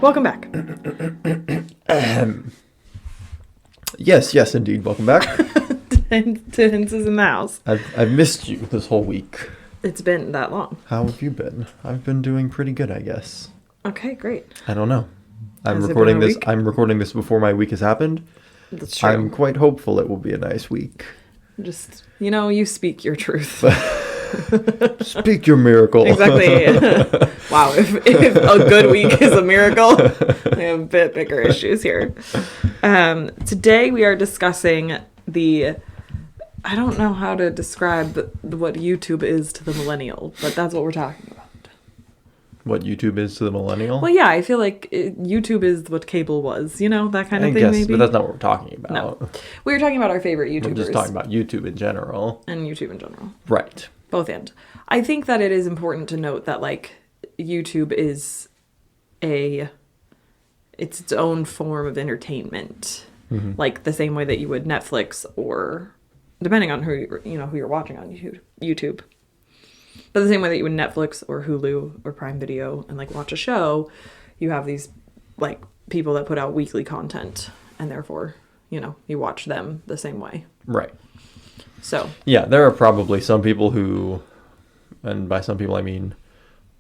Welcome back. Yes, indeed. Welcome back. to Hinces in the House. I've missed you this whole week. It's been that long. How have you been? I've been doing pretty good, I guess. Okay, great. I don't know. Has it been a week? I'm recording this before my week has happened. That's true. I'm quite hopeful it will be a nice week. Just, you speak your truth. Speak your miracle. Exactly. Wow, if a good week is a miracle, we have a bit bigger issues here. Today we are discussing I don't know how to describe what YouTube is to the millennial, but that's what we're talking about. What YouTube is to the millennial? Well, yeah, I feel like YouTube is what cable was, that kind of thing, guess, maybe? but that's not what we're talking about. No. We were talking about our favorite YouTubers. We're just talking about YouTube in general. And YouTube in general. Right. Both and. I think that it is important to note that, YouTube is it's its own form of entertainment. Mm-hmm. Like the same way that you would Netflix or, depending on who you're watching on YouTube. But the same way that you would Netflix or Hulu or Prime Video and watch a show, you have these people that put out weekly content, and therefore, you watch them the same way. Right. So. Yeah, there are probably some people who, and by some people I mean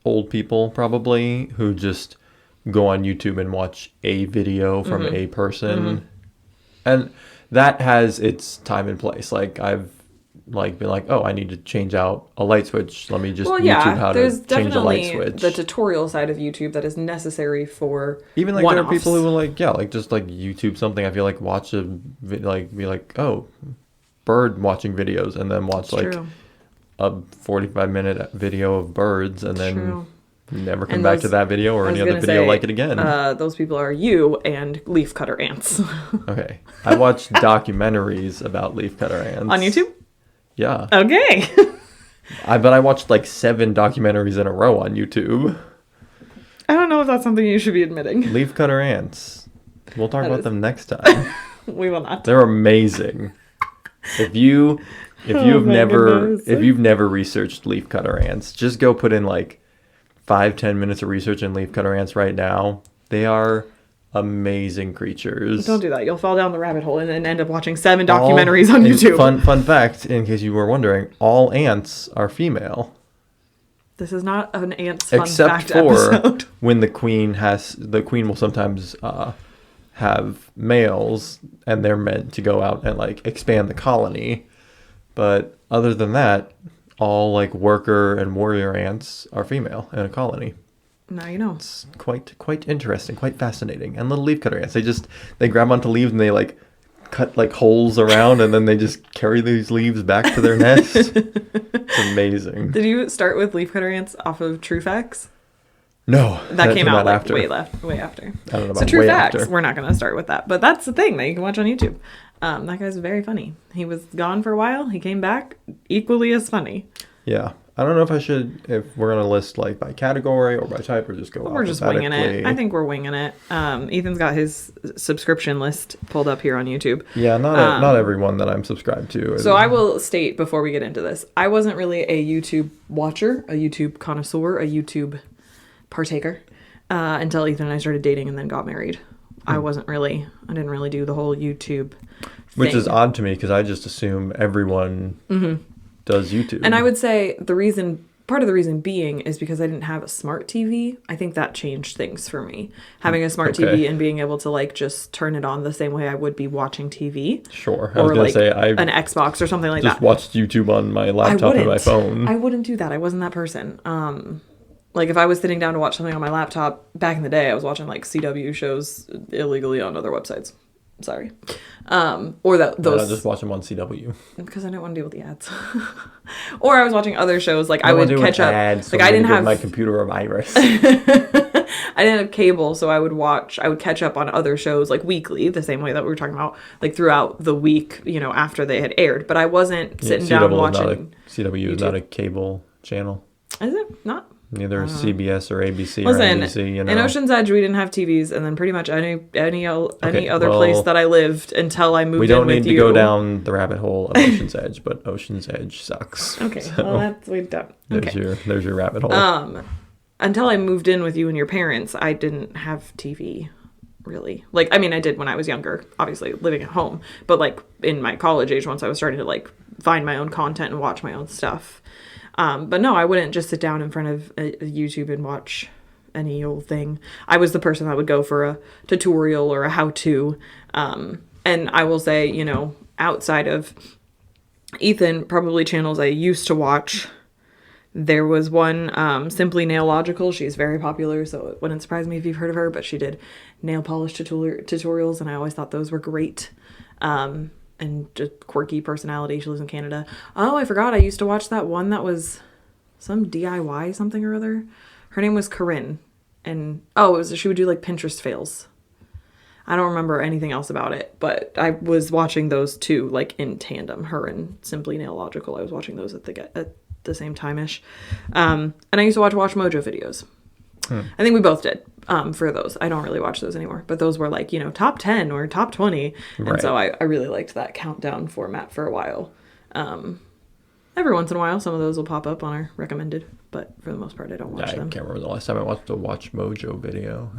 old people probably, who just go on YouTube and watch a video from a person. Mm-hmm. And that has its time and place. I've been oh, I need to change out a light switch. Let me just YouTube how to change a light switch. The tutorial side of YouTube that is necessary for even there are people who will just YouTube something. I feel watch oh, bird watching videos, and then watch a 45-minute video of birds, and then never come back to that video or any other video like it again. Those people are you and leafcutter ants. Okay. I watch documentaries about leafcutter ants. On YouTube? Yeah. Okay. But I watched 7 documentaries in a row on YouTube. I don't know if that's something you should be admitting. Leafcutter ants. We'll talk about them next time. We will not. They're amazing. If you've never researched leafcutter ants, just go put in 5-10 minutes of research in leafcutter ants right now. They are amazing creatures. Don't do that. You'll fall down the rabbit hole and then end up watching 7 documentaries on YouTube. Fun fact, in case you were wondering, all ants are female. This is not an ants fun fact episode. When the queen will sometimes have males, and they're meant to go out and expand the colony. But other than that, all worker and warrior ants are female in a colony. Now you know. It's quite interesting, quite fascinating. And little leafcutter ants, they grab onto leaves and they cut holes around, and then they just carry these leaves back to their nest. It's amazing. Did you start with leafcutter ants off of True Facts? No, that came out after. way after. I don't know about so True Facts, after. We're not going to start with that, but that's the thing that you can watch on YouTube. That guy's very funny. He was gone for a while. He came back equally as funny. Yeah. I don't know if we're going to list by category or by type, or just go We're just winging it. I think we're winging it. Ethan's got his subscription list pulled up here on YouTube. Yeah, not everyone that I'm subscribed to. So I will state before we get into this, I wasn't really a YouTube watcher, a YouTube connoisseur, a YouTube partaker until Ethan and I started dating and then got married. I didn't really do the whole YouTube thing. Which is odd to me, because I just assume everyone does YouTube. And I would say part of the reason being is because I didn't have a smart TV. I think that changed things for me. Having a smart TV and being able to just turn it on the same way I would be watching TV. Sure. I was going to say an Xbox or something like that. Just watched YouTube on my laptop and my phone. I wouldn't do that. I wasn't that person. If I was sitting down to watch something on my laptop back in the day, I was watching CW shows illegally on other websites. Sorry. Or those. I'll just watch them on CW. Because I didn't want to deal with the ads. Or I was watching other shows. I would catch up. Ads, I didn't have my computer a virus. I didn't have cable, so I would catch up on other shows weekly, the same way that we were talking about, throughout the week, after they had aired. But I wasn't sitting down watching. CW is not a cable channel. Is it not? Neither CBS or ABC or NBC. In Ocean's Edge, we didn't have TVs, and then pretty much any other place that I lived until I moved in with you. We don't need to go down the rabbit hole of Ocean's Edge, but Ocean's Edge sucks. Okay, so, well, we don't. Okay. There's your rabbit hole. until I moved in with you and your parents, I didn't have TV. Really, like, I mean, I did when I was younger, obviously living at home, but like in my college age, once I was starting to like find my own content and watch my own stuff. But no, I wouldn't just sit down in front of a YouTube and watch any old thing. I was the person that would go for a tutorial or a how-to. And I will say, you know, outside of Ethan, probably channels I used to watch, there was one, Simply Nailogical. She's very popular, so it wouldn't surprise me if you've heard of her, but she did nail polish tutorials, and I always thought those were great. And just quirky personality. She lives in Canada. Oh, I forgot. I used to watch that one that was some DIY something or other. Her name was Corinne. And, she would do like Pinterest fails. I don't remember anything else about it, but I was watching those two like in tandem. Her and Simply Nailogical. I was watching those at the same time-ish. And I used to watch Mojo videos. I think we both did for those. I don't really watch those anymore, but those were like, you know, top 10 or top 20. Right. And so I really liked that countdown format for a while. Every once in a while, some of those will pop up on our recommended, but for the most part, I don't watch them. I can't remember the last time I watched a Watch Mojo video.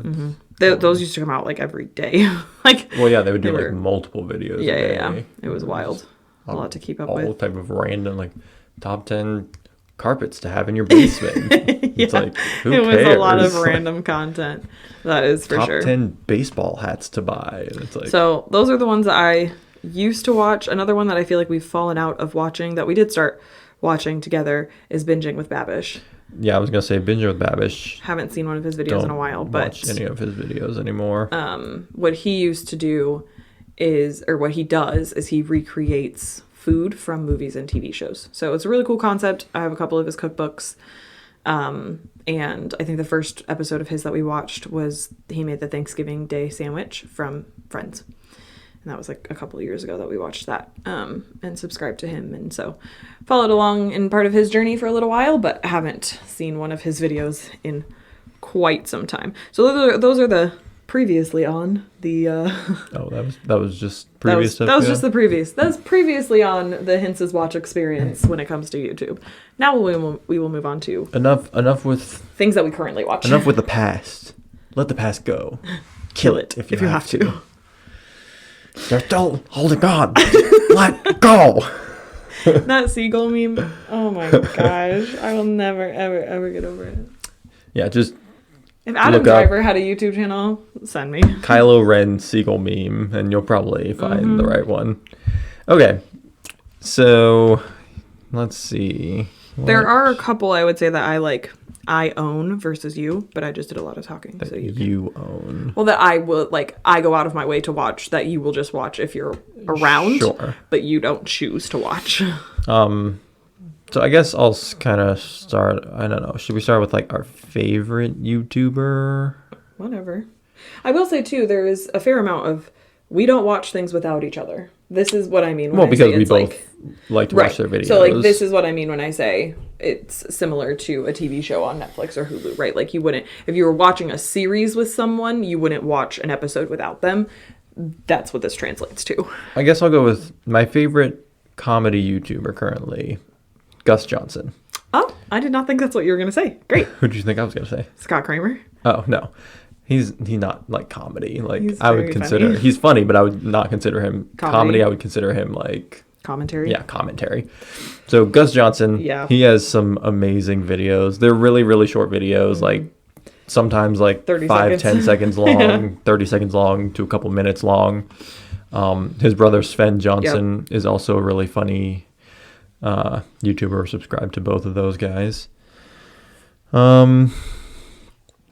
Those used to come out like every day. Like, well, yeah, they would do like multiple videos. Yeah. It was wild. A lot to keep up with. All type of random, like, top 10 carpets to have in your basement. It's like, who cares? It was a lot of random content. That is for sure. Top 10 baseball hats to buy. And it's like, so those are the ones that I used to watch. Another one that I feel like we've fallen out of watching that we did start watching together is Binging with Babish. Yeah, I was gonna say Binging with Babish. Haven't seen one of his videos in a while, but watch any of his videos anymore. What he used to do is, or what he does is he recreates food from movies and TV shows. So it's a really cool concept. I have a couple of his cookbooks. And I think the first episode of his that we watched was he made the Thanksgiving Day sandwich from Friends. And that was like a couple of years ago that we watched that, and subscribed to him. And so followed along in part of his journey for a little while, but haven't seen one of his videos in quite some time. So those are the previously on the that was just previous that was just the previous. That's previously on the Hince's watch experience when it comes to YouTube. Now we will move on to enough with things that we currently watch. Enough with the past. Let the past go. Kill it if you have to. They're still holding on. Let go. That seagull meme. Oh my gosh. I will never, ever, ever get over it. Yeah, just if Adam Driver had a YouTube channel, send me. Kylo Ren seagull meme, and you'll probably find the right one. Okay. So, let's see. There are a couple I would say that I own versus you, but I just did a lot of talking. That so you own. Well, that I will, I go out of my way to watch, that you will just watch if you're around, sure, but you don't choose to watch. So I guess I'll kind of start, I don't know, should we start with like our favorite YouTuber? Whatever. I will say too, there is a fair amount of, we don't watch things without each other. This is what I mean when I say it's we both like to watch their videos. So like this is what I mean when I say it's similar to a TV show on Netflix or Hulu, right? Like you wouldn't, if you were watching a series with someone, you wouldn't watch an episode without them. That's what this translates to. I guess I'll go with my favorite comedy YouTuber currently, Gus Johnson. Oh, I did not think that's what you were going to say. Great. Who did you think I was going to say? Scott Kramer. Oh, no. He's not like comedy. Like I would consider he's funny, but I would not consider him comedy. I would consider him like commentary. Yeah, commentary. So Gus Johnson, he has some amazing videos. They're really, really short videos, like sometimes like 5-10 seconds long, 30 seconds long to a couple minutes long. His brother Sven Johnson is also a really funny YouTuber. Subscribe to both of those guys.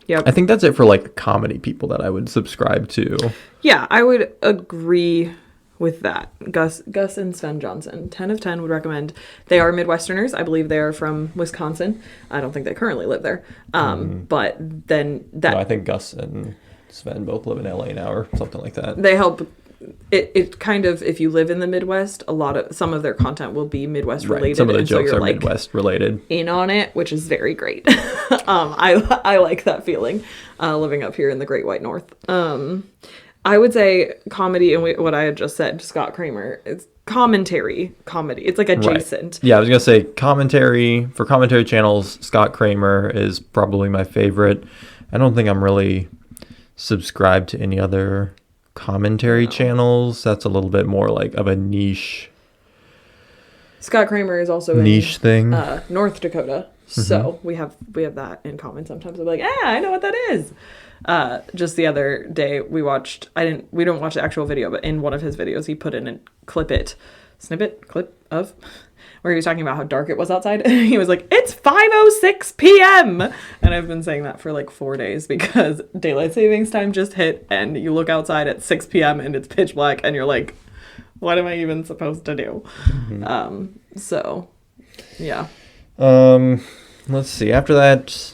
Yep. I think that's it for like comedy people that I would subscribe to. Yeah, I would agree with that. Gus and Sven Johnson. 10 of 10 would recommend. They are Midwesterners. I believe they are from Wisconsin. I don't think they currently live there. But then that... No, I think Gus and Sven both live in LA now or something like that. They help... It kind of, if you live in the Midwest, some of their content will be Midwest related. Some of the jokes are Midwest related. In on it, which is very great. I like that feeling, living up here in the Great White North. I would say comedy, and what I had just said, Scott Kramer, commentary comedy. It's like adjacent. Right. Yeah, I was gonna say commentary channels. Scott Kramer is probably my favorite. I don't think I'm really subscribed to any other commentary channels. That's a little bit more like of a niche. Scott Kramer is also niche thing. North Dakota, so we have that in common. Sometimes I'm like, I know what that is. Just the other day we don't watch the actual video, but in one of his videos he put in a clip of where he was talking about how dark it was outside. He was like, it's 5:06 p.m. and I've been saying that for like 4 days because daylight savings time just hit and you look outside at 6 p.m. and it's pitch black and you're like, what am I even supposed to do? So yeah. Let's see, after that,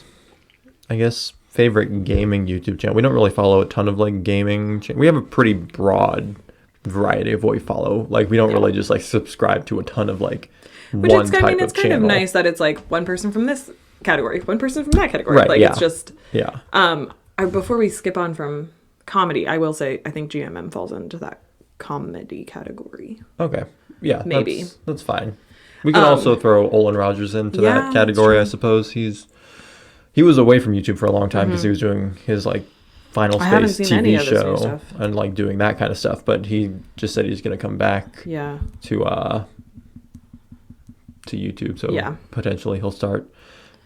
I guess favorite gaming YouTube channel. We don't really follow a ton of like gaming we have a pretty broad variety of what we follow. Like we don't really just like subscribe to a ton of like one type of channel. It's kind of nice that it's like one person from this category, one person from that category. Right, like it's just before we skip on from comedy, I will say I think GMM falls into that comedy category. Okay. Yeah. Maybe. That's fine. We can also throw Olin Rogers into that category, I suppose. He was away from YouTube for a long time because he was doing his like Final Space TV show and like doing that kind of stuff. But he just said he's going to come back to YouTube. So potentially he'll start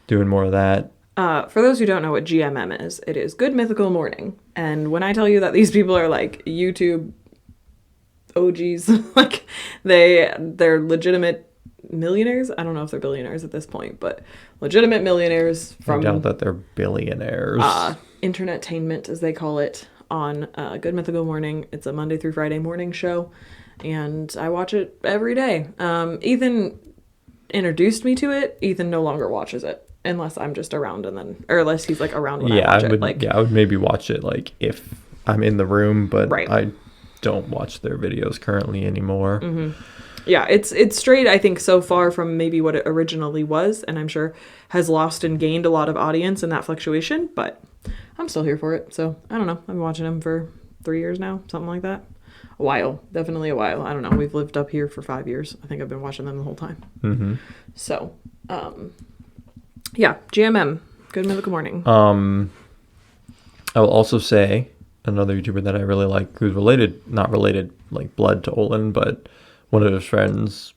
doing more of that. For those who don't know what GMM is, it is Good Mythical Morning. And when I tell you that these people are like YouTube OGs, like they're legitimate millionaires. I don't know if they're billionaires at this point, but legitimate millionaires from... I doubt that they're billionaires. Internettainment, as they call it, on Good Mythical Morning. It's a Monday through Friday morning show, and I watch it every day. Ethan introduced me to it. Ethan no longer watches it unless I'm just around or unless he's like around when I watch it. I would maybe watch it like if I'm in the room, but I don't watch their videos currently anymore. Yeah, it's strayed, I think, so far from maybe what it originally was, and I'm sure has lost and gained a lot of audience in that fluctuation, but I'm still here for it. So I don't know. I've been watching him for 3 years now, something like that. A while, definitely a while. I don't know. We've lived up here for 5 years. I think I've been watching them the whole time. So, GMM, Good Mythical Morning. I will also say another YouTuber that I really like, who's not related like blood to Olin, but one of his friends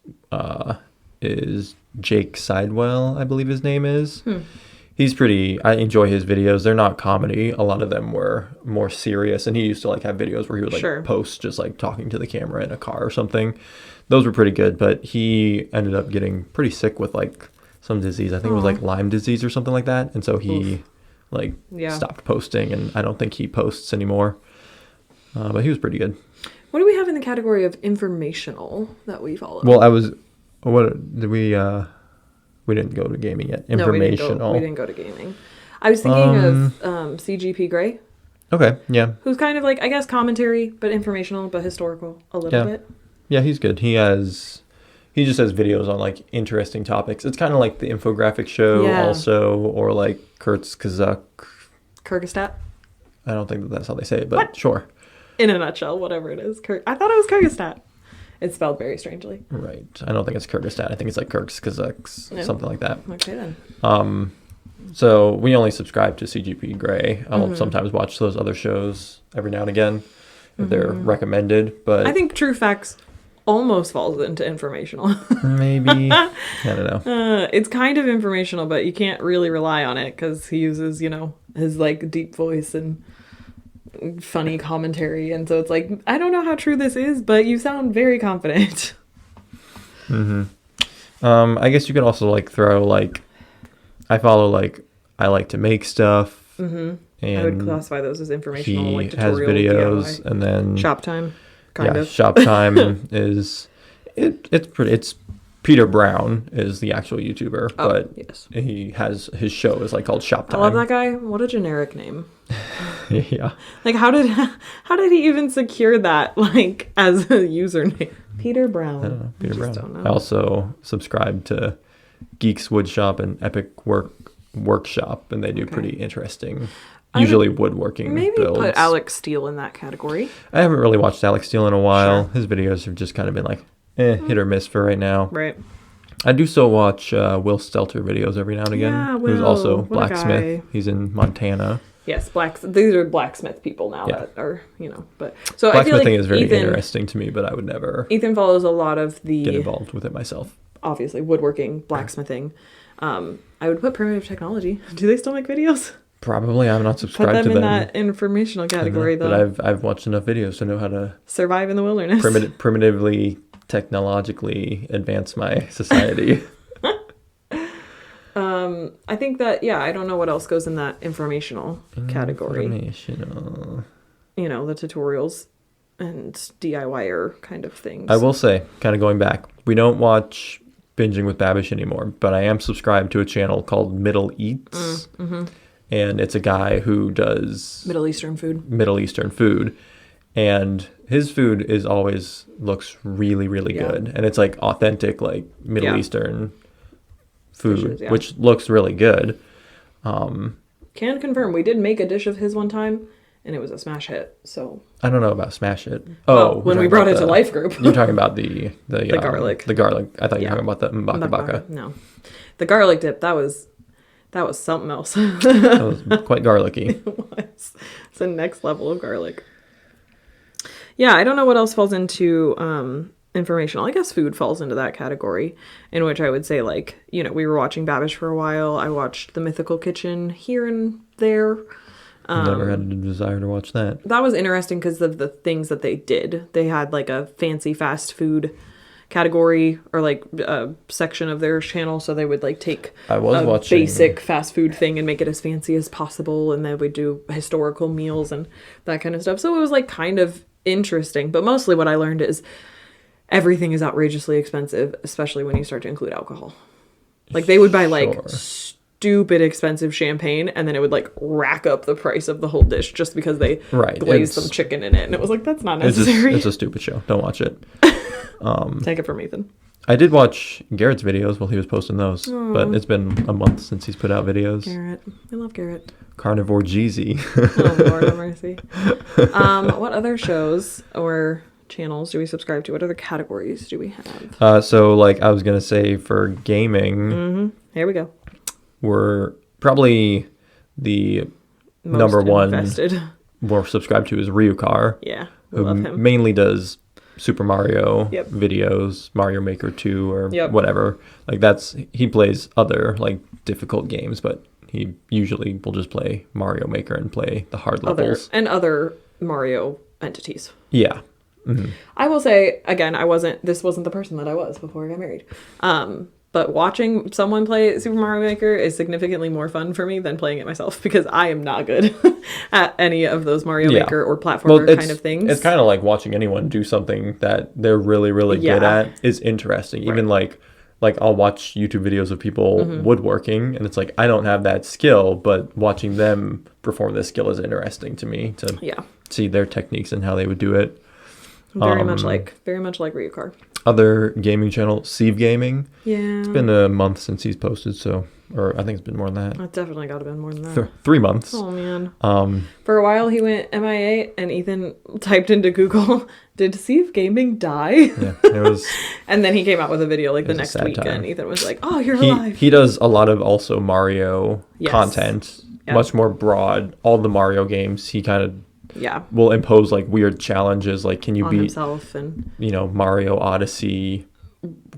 is Jake Sidewell, I believe his name is. He's I enjoy his videos. They're not comedy. A lot of them were more serious. And he used to like have videos where he would like post just like talking to the camera in a car or something. Those were pretty good. But he ended up getting pretty sick with like some disease. I think it was like Lyme disease or something like that. And so he stopped posting. And I don't think he posts anymore. But he was pretty good. What do we have in the category of informational that we follow? Well, we didn't go to gaming yet. Informational. No, we didn't go to gaming. I was thinking of CGP Grey. Okay, yeah. Who's kind of like, I guess, commentary, but informational, but historical a little bit. Yeah, he's good. He just has videos on like interesting topics. It's kind of like the infographic show also, or like Kyrgyzstan. I don't think that's how they say it, but sure. In a nutshell, whatever it is. I thought it was Kyrgyzstan. It's spelled very strangely. Right. I don't think it's Kyrgyzstan. I think it's like Kyrgyzstan, something like that. Okay, then. So we only subscribe to CGP Grey. I'll sometimes watch those other shows every now and again if they're recommended. But I think True Facts almost falls into informational. Maybe. I don't know. It's kind of informational, but you can't really rely on it because he uses, his like deep voice and funny commentary, and so it's like, I don't know how true this is, but you sound very confident. I guess you could also like throw like, I follow like I like to make stuff, and I would classify those as informational. He like has videos, DIY. And then Shop Time, kind of. Shop Time is it's Peter Brown is the actual YouTuber, but he has his show is like called Shop Time. I love that guy. What a generic name. Yeah. Like how did he even secure that like as a username? Peter Brown. I don't know. Peter Brown. I also subscribe to Geeks Woodshop and Epic Workshop, and they do pretty interesting, usually woodworking maybe builds. Put Alex Steele in that category. I haven't really watched Alex Steele in a while. His videos have just kind of been like, hit or miss for right now. Right. I do still watch Will Stelter videos every now and again. Yeah, who's Will. also What a blacksmith. guy. He's in Montana. Yes, these are blacksmith people now Yeah. that are, but so I feel like Blacksmithing is very Ethan, interesting to me, but I would never Ethan follows a lot of get the, involved with it myself. obviously, woodworking, blacksmithing. I would put primitive technology. Do they still make videos? Probably. I'm not Put subscribed them to in them. that informational category, though. But I've watched enough videos to know how to Survive in the wilderness. primitively, technologically advance my society. I think that, I don't know what else goes in that informational category. Informational. The tutorials and DIYer kind of things. I will say, kind of going back, we don't watch Binging with Babish anymore, but I am subscribed to a channel called Middle Eats. And it's a guy who does Middle Eastern food. And his food is always looks really, really good. And it's like authentic, like Middle Eastern food, dishes, which looks really good. Can confirm, we did make a dish of his one time, and it was a smash hit. So I don't know about Smash It. when we brought it to Life Group. You're talking about the garlic. The garlic. I thought you were talking about the mbaka baka. No, the garlic dip. That was something else. That was quite garlicky. It was. It's the next level of garlic. Yeah, I don't know what else falls into informational. I guess food falls into that category, in which I would say, like, we were watching Babish for a while. I watched The Mythical Kitchen here and there. Never had a desire to watch that. That was interesting because of the things that they did. They had like a fancy fast food category or like a section of their channel, so they would like take watching basic fast food thing and make it as fancy as possible, and they would do historical meals and that kind of stuff. So it was like kind of interesting, but mostly what I learned is everything is outrageously expensive, especially when you start to include alcohol. Like they would buy like stupid expensive champagne, and then it would like rack up the price of the whole dish just because they glazed some chicken in it, and it was like, that's not necessary. It's a stupid show. Don't watch it. Take it from Ethan. I did watch Garrett's videos while he was posting those, but it's been a month since he's put out videos. Garrett. I love Garrett. Carnivore Jeezy. Oh, Lord have mercy. What other shows or channels do we subscribe to? What other categories do we have? So, like, I was going to say for gaming, Here we go. we're probably the Most number one invested. we're subscribed to is Ryukar. Yeah, we who love him. mainly does Super Mario Yep. videos, Mario Maker 2 or Yep. whatever. Like he plays other like difficult games, but he usually will just play Mario Maker and play the hard levels. Other Mario entities. Yeah. I will say, again, this wasn't the person that I was before I got married. But watching someone play Super Mario Maker is significantly more fun for me than playing it myself, because I am not good at any of those Mario Maker or platformer kind of things. It's kind of like watching anyone do something that they're really, really good at is interesting. Even like I'll watch YouTube videos of people woodworking, and it's like, I don't have that skill, but watching them perform this skill is interesting to me to see their techniques and how they would do it. Very much like Ryukar. Other gaming channel, Sieve Gaming. Yeah. It's been a month since he's posted, or I think it's been more than that. It definitely got to been more than that. 3 months. Oh, man. For a while, he went MIA, and Ethan typed into Google, did Sieve Gaming die? Yeah, it was. And then he came out with a video like the next week, and Ethan was like, oh, you're alive. He does a lot of also Mario content, much more broad. All the Mario games, he kind of will impose like weird challenges, like can you beat himself and Mario Odyssey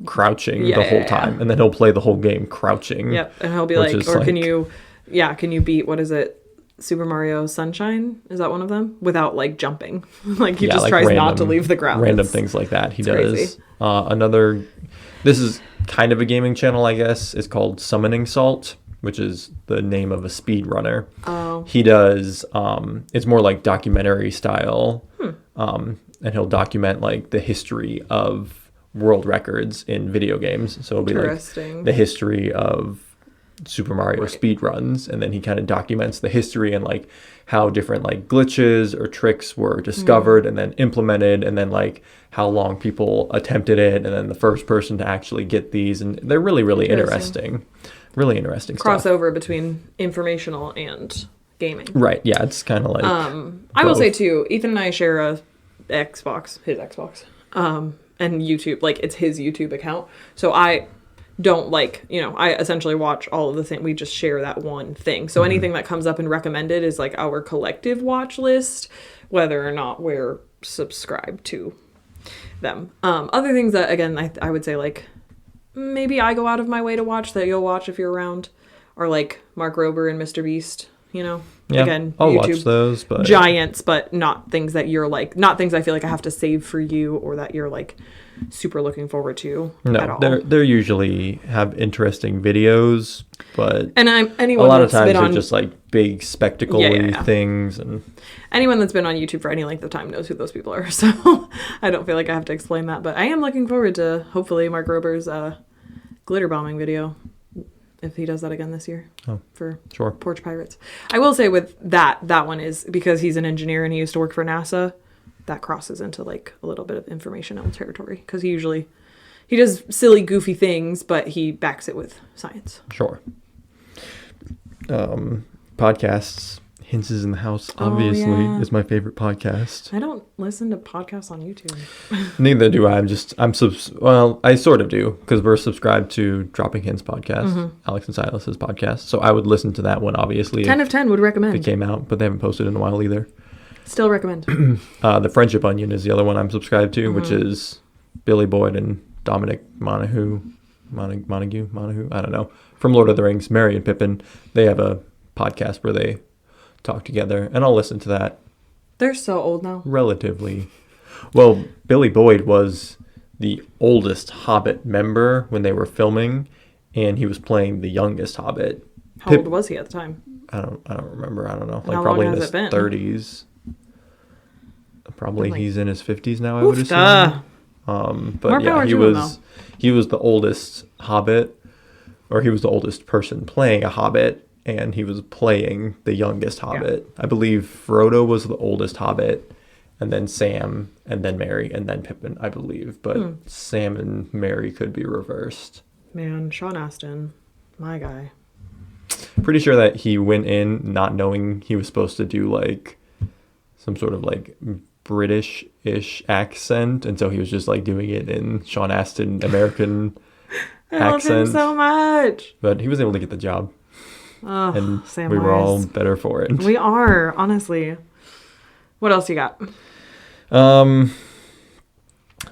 crouching the whole time, and then he'll play the whole game crouching. Yep, and he'll be like, or can you beat, what is it, Super Mario Sunshine? Is that one of them? Without like jumping, like he just tries not to leave the ground. Random things like that he does. Crazy. This is kind of a gaming channel, I guess. It's called Summoning Salt, which is the name of a speedrunner. Oh. He does, it's more like documentary style. And he'll document like the history of world records in video games. So it'll be like the history of Super Mario speedruns. And then he kind of documents the history and like how different like glitches or tricks were discovered and then implemented, and then like how long people attempted it, and then the first person to actually get these. And they're really, really interesting. Really interesting crossover between informational and gaming. Right. Yeah. It's kind of like. I will say too, Ethan and I share a Xbox, his Xbox. and YouTube, like it's his YouTube account. So I don't like, I essentially watch all of the things. We just share that one thing. So anything that comes up and recommended is like our collective watch list, whether or not we're subscribed to them. Other things that, again, I would say like maybe I go out of my way to watch that you'll watch if you're around are like Mark Rober and Mr. Beast, Yeah, again, I'll YouTube watch those, but giants, but not things that you're like, not things I feel like I have to save for you or that you're like super looking forward to at all. They're usually have interesting videos, but and anyone a lot of that's times been they're just like big spectacle things, and anyone that's been on YouTube for any length of time knows who those people are. So I don't feel like I have to explain that, but I am looking forward to hopefully Mark Rober's glitter bombing video, if he does that again this year for Porch Pirates. I will say with that one is because he's an engineer and he used to work for NASA, that crosses into like a little bit of informational territory because he does silly, goofy things, but he backs it with science. Sure. Podcasts. Hints is in the House, obviously, is my favorite podcast. I don't listen to podcasts on YouTube. Neither do I. I sort of do, because we're subscribed to Dropping Hints podcast, Alex and Silas's podcast. So I would listen to that one, obviously. 10 of 10 would recommend. It came out, but they haven't posted in a while either. Still recommend. The Friendship Onion is the other one I'm subscribed to, which is Billy Boyd and Dominic Monaghan, I don't know, from Lord of the Rings, Merry and Pippin. They have a podcast where they talk together, and I'll listen to that. They're so old now. Relatively. Well, Billy Boyd was the oldest Hobbit member when they were filming, and he was playing the youngest Hobbit. How old was he at the time? I don't remember. I don't know. Like How probably long in has his it been? 30s. Probably Like, he's in his 50s now, I would assume. But More yeah, power he to him, was the oldest Hobbit, or he was the oldest person playing a Hobbit, and he was playing the youngest Hobbit. I believe Frodo was the oldest Hobbit, and then Sam, and then Merry, and then Pippin, I believe. But Sam and Merry could be reversed. Man, Sean Astin, my guy. Pretty sure that he went in not knowing he was supposed to do like some sort of like British-ish accent, and so he was just like doing it in Sean Astin American I love him so much. But he was able to get the job. Oh, And Samwise. we were all better for it. We are, honestly. What else you got? Now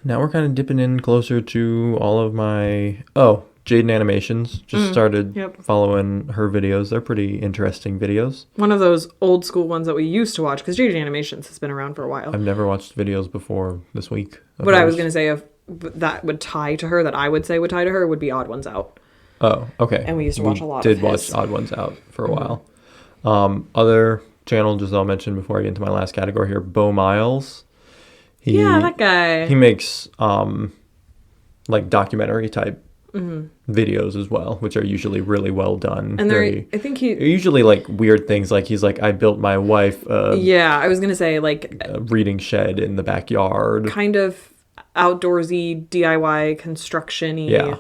we're kind of dipping in closer to all of my... Oh, Jaden Animations. Just started following her videos. They're pretty interesting videos. One of those old school ones that we used to watch, because Jaden Animations has been around for a while. I've never watched videos before this week. What I was going to say that would tie to her, that I would say would tie to her, would be Odd Ones Out. Oh, okay. And we used to watch a lot of did his. watch Odd Ones Out for a while. Other channel, just I'll mention before I get into my last category here, Bo Miles. That guy. He makes like documentary type videos as well, which are usually really well done. And they're usually like weird things, like he's like, I built my wife I was gonna say like a reading shed in the backyard, kind of outdoorsy DIY construction-y,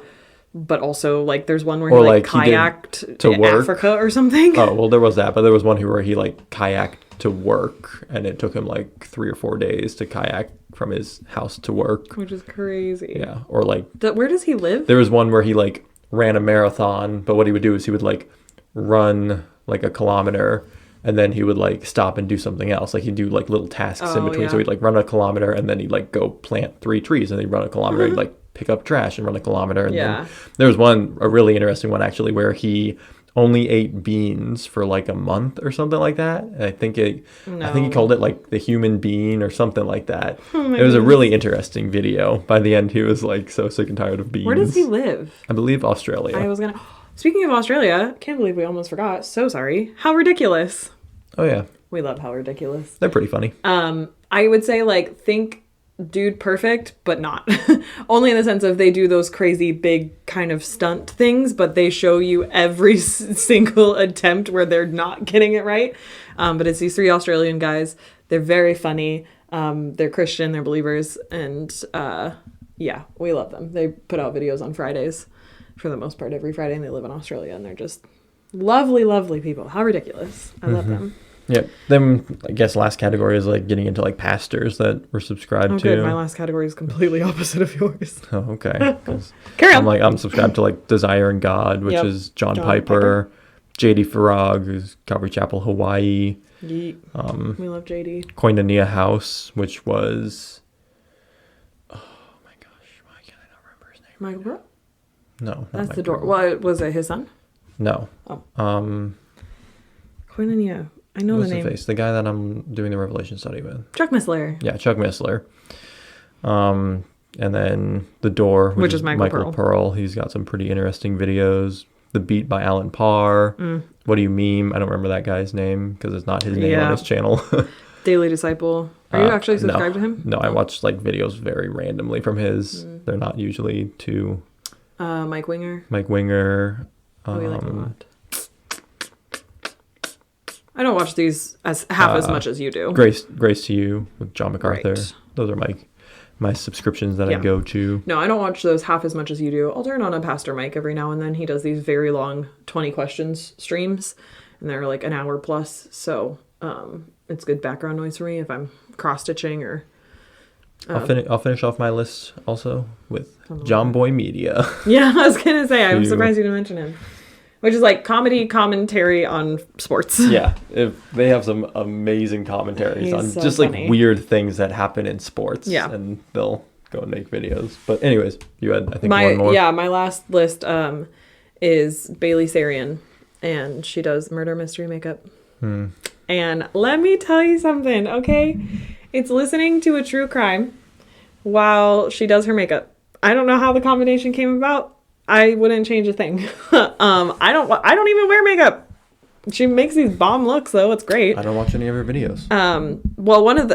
but also like there's one where he like kayaked to work. Africa or something. Oh well, there was that, but there was one where he like kayaked to work, and it took him like 3 or 4 days to kayak from his house to work, which is crazy. Yeah, or like where does he live? There was one where he like ran a marathon, but what he would do is he would like run like a kilometer, and then he would like stop and do something else. Like he'd do like little tasks in between. So he'd like run a kilometer, and then he'd like go plant 3 trees, and then he'd run a kilometer, he'd like pick up trash and run a kilometer. And then there was a really interesting one actually where he only ate beans for like a month or something like that. And I think he called it like the human bean or something like that. It was a really interesting video. By the end, he was like so sick and tired of beans. Where does he live? I believe Australia. Speaking of Australia, can't believe we almost forgot. So sorry. How Ridiculous. Oh yeah. We love How Ridiculous. They're pretty funny. I would say like think Dude Perfect, but not. Only in the sense of they do those crazy big kind of stunt things, but they show you every single attempt where they're not getting it right. But it's these 3 Australian guys. They're very funny. They're Christian, they're believers, and we love them. They put out videos on Fridays for the most part every Friday, and they live in Australia, and they're just lovely, lovely people. How Ridiculous. I love them. Yeah. Then I guess last category is like getting into like pastors that we're subscribed to. Good. My last category is completely opposite of yours. Oh, okay. 'Cause Carry on. I'm subscribed to like Desire in God, which is John Piper, JD Farag, who's Calvary Chapel, Hawaii. Yeet. We love JD. Koinonia House, which was, oh my gosh, why can't I not remember his name? Michael Burrow? No, That's the door. What was it? His son? No. Oh. Koinonia. I know what's the name. Face? The guy that I'm doing the Revelation study with. Chuck Missler. Yeah, Chuck Missler. And then The Door, which is Michael Pearl. He's got some pretty interesting videos. The Beat by Alan Parr. What Do You Meme? I don't remember that guy's name because it's not his name on his channel. Daily Disciple. Are you actually subscribed to him? No, I watch like videos very randomly from his. They're not usually too. Mike Winger. Mike Winger. We like him a lot. I don't watch these as much as you do. Grace to You with John MacArthur. Right. Those are my subscriptions that I go to. No, I don't watch those half as much as you do. I'll turn on a Pastor Mike every now and then. He does these very long 20 questions streams, and they're like an hour plus. So it's good background noise for me if I'm cross-stitching or... I'll finish off my list also with John Boy Media. Yeah, I was going to say, I'm surprised you didn't mention him. Which is like commentary on sports. Yeah, they have some amazing commentaries on just funny. Like weird things that happen in sports. Yeah. And they'll go and make videos. But anyways, you had, I think, one more. Yeah, my last list is Bailey Sarian. And she does murder mystery makeup. And let me tell you something, okay? It's listening to a true crime while she does her makeup. I don't know how the combination came about. I wouldn't change a thing. I don't even wear makeup. She makes these bomb looks though. It's great. I don't watch any of her videos. Well, one of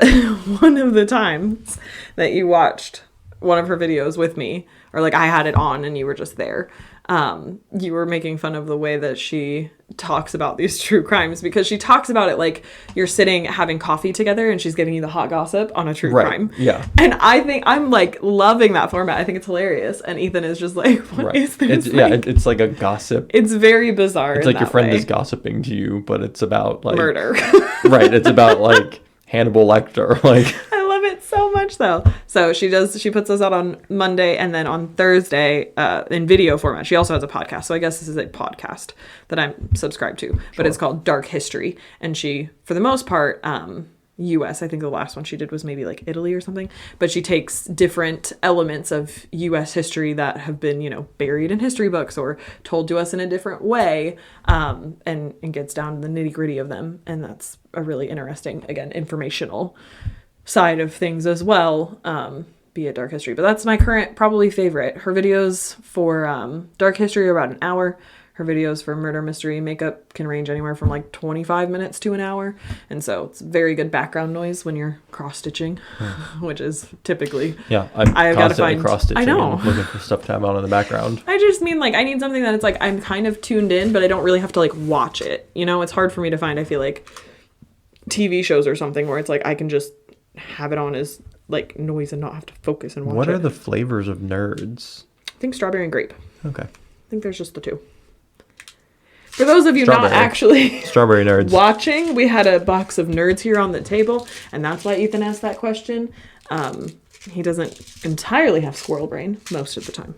the times that you watched one of her videos with me, or like I had it on and you were just there, you were making fun of the way that she talks about these true crimes, because she talks about it like you're sitting having coffee together and she's giving you the hot gossip on a true crime. Yeah. And I think I'm like loving that format. I think it's hilarious. And Ethan is just like, what is this? It's like a gossip. It's very bizarre. It's like your friend is gossiping to you, but it's about like murder. Right. It's about like Hannibal Lecter. Like, I love it so much though. So she puts those out on Monday, and then on Thursday in video format. She also has a podcast. So I guess this is a podcast that I'm subscribed to, but it's called Dark History. And she, for the most part, US, I think the last one she did was maybe like Italy or something, but she takes different elements of US history that have been, buried in history books or told to us in a different way, and gets down to the nitty gritty of them. And that's a really interesting, again, informational side of things as well, be it Dark History. But that's my current probably favorite. Her videos for Dark History are about an hour. Her videos for murder mystery makeup can range anywhere from like 25 minutes to an hour. And so it's very good background noise when you're cross-stitching, which is typically... Yeah, I've constantly cross-stitching. I know. And looking for stuff to have on in the background. I just mean like I need something that it's like I'm kind of tuned in, but I don't really have to like watch it. It's hard for me to find, I feel like, TV shows or something where it's like I can just have it on as like noise and not have to focus and watch it. What are the flavors of nerds? I think strawberry and grape. Okay. I think there's just the two. For those of you not actually Strawberry Nerds watching, we had a box of Nerds here on the table, and that's why Ethan asked that question. He doesn't entirely have squirrel brain most of the time.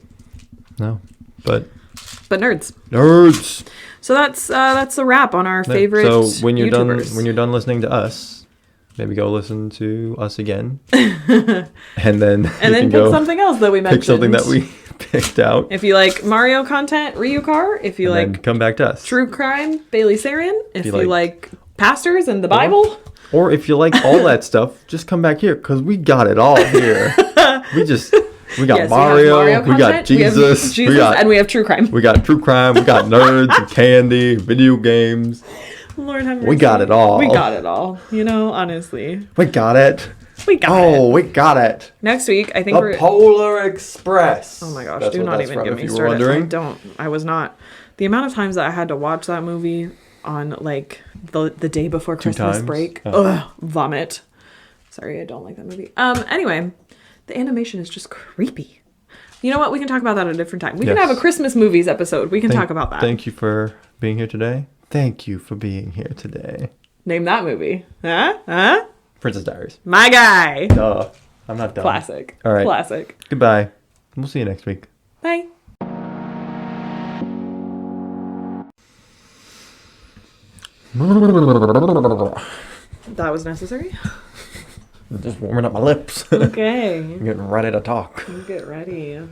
No, but Nerds. So that's a wrap on our favorite So when you're YouTubers. done listening to us, maybe go listen to us again, and then pick something else that we mentioned. Pick something that we picked out. If you like Mario content, Ryukar. If you like come back to us. True crime, Bailey Sarian. If you like pastors and the Bible. Or if you like all that stuff, just come back here because we got it all here. We got Mario, we got Jesus, and we have true crime. We got true crime, we got nerds and candy, video games. Lord have mercy. We got it all. We got it all. Honestly. We got it. We got it. Next week, I think the Polar Express. Oh my gosh, do not even get me started. I was not. The amount of times that I had to watch that movie on like the day before Christmas break. Ugh, vomit. Sorry, I don't like that movie. Anyway, the animation is just creepy. You know what? We can talk about that at a different time. We can have a Christmas movies episode. We can talk about that. Thank you for being here today. Thank you for being here today. Name that movie. Huh? Princess Diaries. My guy. Duh. I'm not done. Classic. All right. Classic. Goodbye. We'll see you next week. Bye. That was necessary. Just warming up my lips. Okay. I'm getting ready to talk. Get ready.